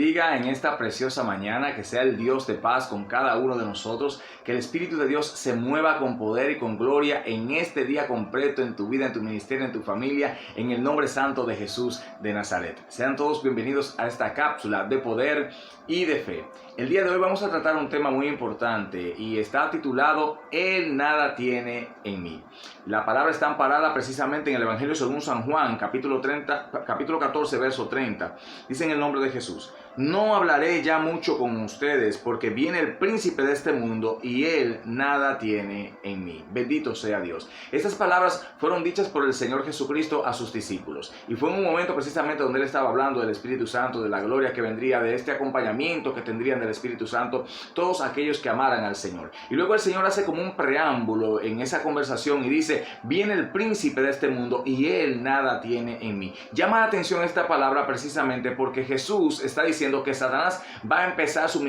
bendiga en esta preciosa mañana, que sea el Dios de paz con cada uno de nosotros, que el Espíritu de Dios se mueva con poder y con gloria en este día completo, en tu vida, en tu ministerio, en tu familia, en el nombre santo de Jesús de Nazaret. Sean todos bienvenidos a esta cápsula de poder y de fe. El día de hoy vamos a tratar un tema muy importante y está titulado Él nada tiene en mí. La palabra está amparada precisamente en el Evangelio según San Juan, capítulo 14, verso 30. Dice en el nombre de Jesús: no hablaré ya mucho con ustedes, porque viene el príncipe de este mundo y él nada tiene en mí. Bendito sea Dios. Estas palabras fueron dichas por el Señor Jesucristo a sus discípulos. Y fue en un momento precisamente donde él estaba hablando del Espíritu Santo, de la gloria que vendría, de este acompañamiento que tendrían del Espíritu Santo todos aquellos que amaran al Señor. Y luego el Señor hace como un preámbulo en esa conversación y dice: viene el príncipe de este mundo y él nada tiene en mí. Llama la atención esta palabra precisamente porque Jesús está diciendo que Satanás va a empezar su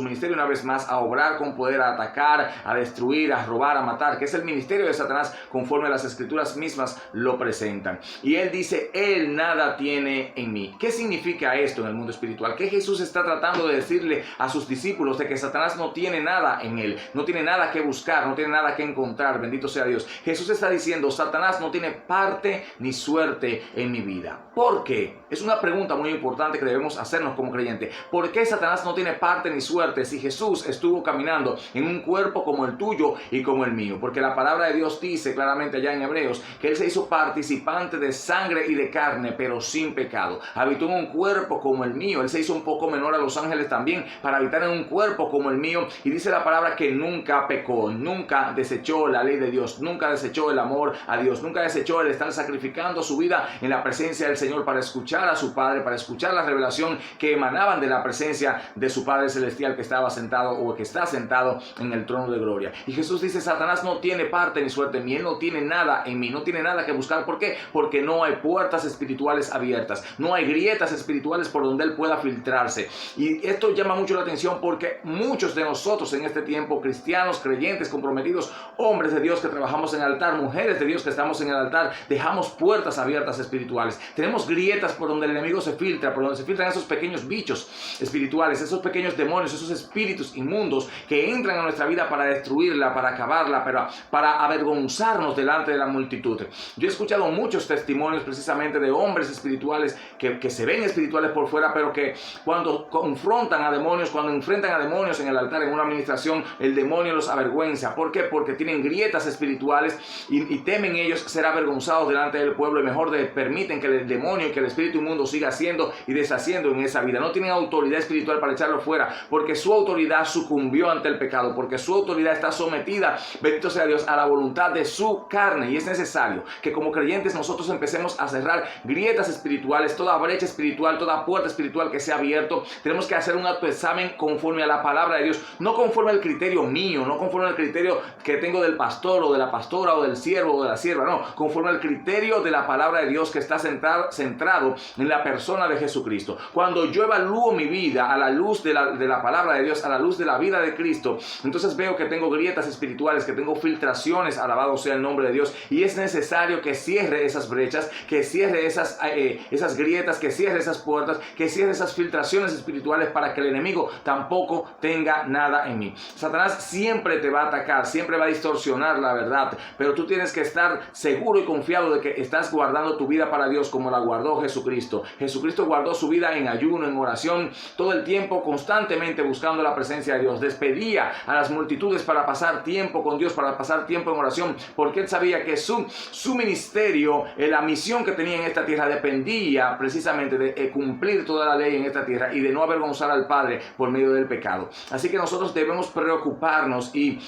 ministerio una vez más a obrar con poder, a atacar, a destruir, a robar, a matar, que es el ministerio de Satanás conforme las escrituras mismas lo presentan. Y él dice: él nada tiene en mí. ¿Qué significa esto en el mundo espiritual? ¿Qué Jesús está tratando de decirle a sus discípulos? De que Satanás no tiene nada en él, no tiene nada que buscar, no tiene nada que encontrar. Bendito sea Dios. Jesús está diciendo: Satanás no tiene parte ni suerte en mi vida. ¿Por qué? Es una pregunta muy importante que debemos hacernos como creyentes. ¿Por qué Satanás no tiene parte ni suerte si Jesús estuvo caminando en un cuerpo como el tuyo y como el mío? Porque la palabra de Dios dice claramente allá en Hebreos que Él se hizo participante de sangre y de carne, pero sin pecado. Habitó en un cuerpo como el mío. Él se hizo un poco menor a los ángeles también para habitar en un cuerpo como el mío. Y dice la palabra que nunca pecó, nunca desechó la ley de Dios, nunca desechó el amor a Dios, nunca desechó el estar sacrificando su vida en la presencia del Señor para escuchar a su Padre, para escuchar la revelación que emanaban de la presencia de su Padre Celestial que estaba sentado o que está sentado en el trono de gloria. Y Jesús dice: Satanás no tiene parte ni suerte en mí, él no tiene nada en mí, no tiene nada que buscar. ¿Por qué? Porque no hay puertas espirituales abiertas, no hay grietas espirituales por donde él pueda filtrarse. Y esto llama mucho la atención porque muchos de nosotros en este tiempo, cristianos, creyentes, comprometidos, hombres de Dios que trabajamos en el altar, mujeres de Dios que estamos en el altar, dejamos puertas abiertas espirituales. Tenemos grietas por donde el enemigo se filtra, por donde se filtran esos pequeños bichos espirituales, esos pequeños demonios, esos espíritus inmundos que entran a nuestra vida para destruirla, para acabarla, para avergonzarnos delante de la multitud. Yo he escuchado muchos testimonios precisamente de hombres espirituales que se ven espirituales por fuera, pero que cuando confrontan a demonios, cuando enfrentan a demonios en el altar, en una administración, el demonio los avergüenza. ¿Por qué? Porque tienen grietas espirituales y temen ellos ser avergonzados delante del pueblo y mejor permiten que el demonio y que el espíritu inmundo siga haciendo y deshaciendo en esa vida. No tienen autoridad espiritual para echarlo fuera, porque su autoridad sucumbió ante el pecado, porque su autoridad está sometida, bendito sea Dios, a la voluntad de su carne. Y es necesario que como creyentes nosotros empecemos a cerrar grietas espirituales, toda brecha espiritual, toda puerta espiritual que sea abierto. Tenemos que hacer un autoexamen conforme a la palabra de Dios, no conforme al criterio mío, no conforme al criterio que tengo del pastor o de la pastora o del siervo o de la sierva, no, conforme al criterio de la palabra de Dios que está centrado en la persona de Jesucristo. Cuando yo evalúo mi vida a la luz de la palabra de Dios, a la luz de la vida de Cristo, entonces veo que tengo grietas espirituales, que tengo filtraciones, alabado sea el nombre de Dios, y es necesario que cierre esas brechas, que cierre esas grietas, que cierre esas puertas, que cierre esas filtraciones espirituales para que el enemigo tampoco tenga nada en mí. Satanás siempre te va a atacar, siempre va a distorsionar la verdad, pero tú tienes que estar seguro y confiado de que estás guardando tu vida para Dios como la guardó Jesucristo. Jesucristo guardó su vida en ayuno, en oración, todo el tiempo, constantemente buscando la presencia de Dios. Despedía a las multitudes para pasar tiempo con Dios, para pasar tiempo en oración, porque él sabía que su ministerio, la misión que tenía en esta tierra dependía precisamente de cumplir toda la ley en esta tierra y de no avergonzar al Padre por medio del pecado. Así que nosotros debemos preocuparnos y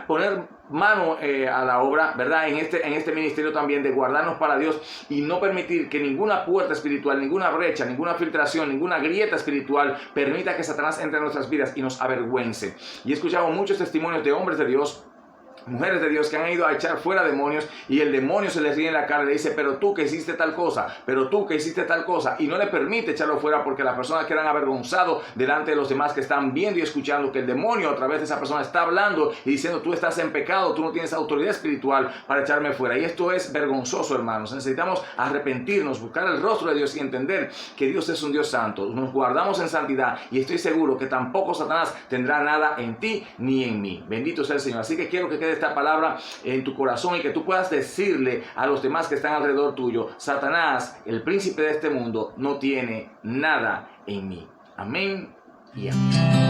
poner mano a la obra, ¿verdad? En este ministerio también de guardarnos para Dios y no permitir que ninguna puerta espiritual, ninguna brecha, ninguna filtración, ninguna grieta espiritual permita que Satanás entre en nuestras vidas y nos avergüence. Y he escuchado muchos testimonios de hombres de Dios mujeres de Dios que han ido a echar fuera demonios y el demonio se les ríe en la cara y le dice, pero tú que hiciste tal cosa, pero tú que hiciste tal cosa, y no le permite echarlo fuera porque las personas quedan avergonzados delante de los demás que están viendo y escuchando que el demonio a través de esa persona está hablando y diciendo, tú estás en pecado, tú no tienes autoridad espiritual para echarme fuera. Y esto es vergonzoso, hermanos. Necesitamos arrepentirnos, buscar el rostro de Dios y entender que Dios es un Dios santo. Nos guardamos en santidad y estoy seguro que tampoco Satanás tendrá nada en ti ni en mí. Bendito sea el Señor. Así que quiero que quede esta palabra en tu corazón y que tú puedas decirle a los demás que están alrededor tuyo, Satanás, el príncipe de este mundo, no tiene nada en mí. Amén y amén.